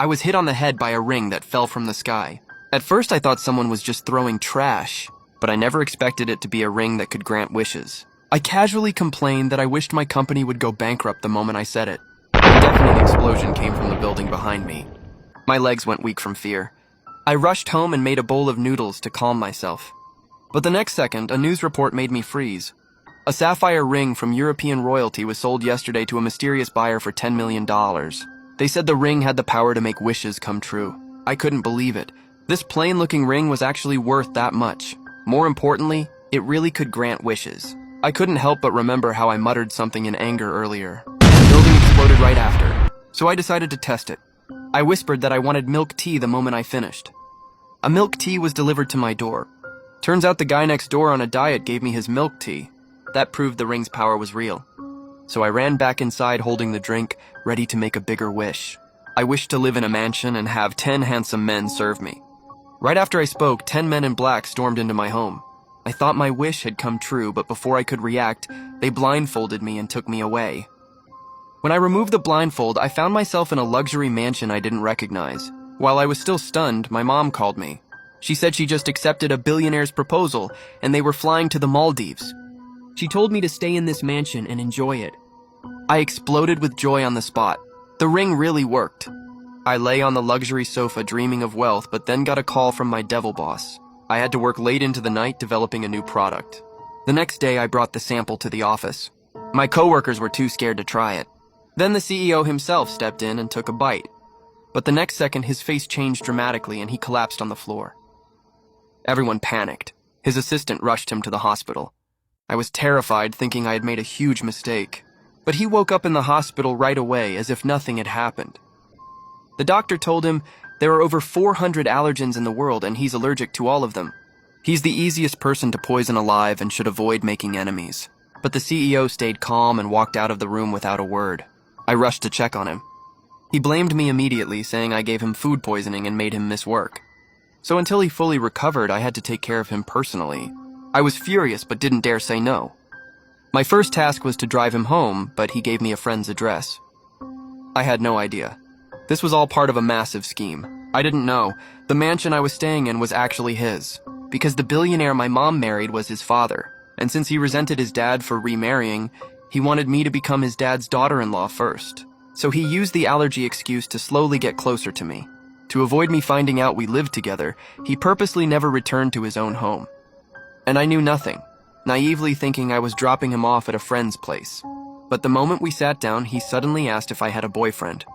I was hit on the head by a ring that fell from the sky. At first I thought someone was just throwing trash, but I never expected it to be a ring that could grant wishes. I casually complained that I wished my company would go bankrupt the moment I said it. A deafening explosion came from the building behind me. My legs went weak from fear. I rushed home and made a bowl of noodles to calm myself. But the next second, a news report made me freeze. A sapphire ring from European royalty was sold yesterday to a mysterious buyer for $10 million. They said the ring had the power to make wishes come true. I couldn't believe it. This plain-looking ring was actually worth that much. More importantly, it really could grant wishes. I couldn't help but remember how I muttered something in anger earlier. The building exploded right after, so I decided to test it. I whispered that I wanted milk tea the moment I finished. A milk tea was delivered to my door. Turns out the guy next door on a diet gave me his milk tea. That proved the ring's power was real. So I ran back inside holding the drink, ready to make a bigger wish. I wished to live in a mansion and have 10 handsome men serve me. Right after I spoke, 10 men in black stormed into my home. I thought my wish had come true, but before I could react, they blindfolded me and took me away. When I removed the blindfold, I found myself in a luxury mansion I didn't recognize. While I was still stunned, my mom called me. She said she just accepted a billionaire's proposal, and they were flying to the Maldives. She told me to stay in this mansion and enjoy it. I exploded with joy on the spot. The ring really worked. I lay on the luxury sofa dreaming of wealth, but then got a call from my devil boss. I had to work late into the night developing a new product. The next day, I brought the sample to the office. My coworkers were too scared to try it. Then the CEO himself stepped in and took a bite. But the next second, his face changed dramatically and he collapsed on the floor. Everyone panicked. His assistant rushed him to the hospital. I was terrified, thinking I had made a huge mistake. But he woke up in the hospital right away, as if nothing had happened. The doctor told him there are over 400 allergens in the world and he's allergic to all of them. He's the easiest person to poison alive and should avoid making enemies. But the CEO stayed calm and walked out of the room without a word. I rushed to check on him. He blamed me immediately, saying I gave him food poisoning and made him miss work. So until he fully recovered, I had to take care of him personally. I was furious but didn't dare say no. My first task was to drive him home, but he gave me a friend's address. I had no idea. This was all part of a massive scheme. I didn't know. The mansion I was staying in was actually his, because the billionaire my mom married was his father, and since he resented his dad for remarrying, he wanted me to become his dad's daughter-in-law first. So he used the allergy excuse to slowly get closer to me. To avoid me finding out we lived together, he purposely never returned to his own home. And I knew nothing, naively thinking I was dropping him off at a friend's place. But the moment we sat down, he suddenly asked if I had a boyfriend.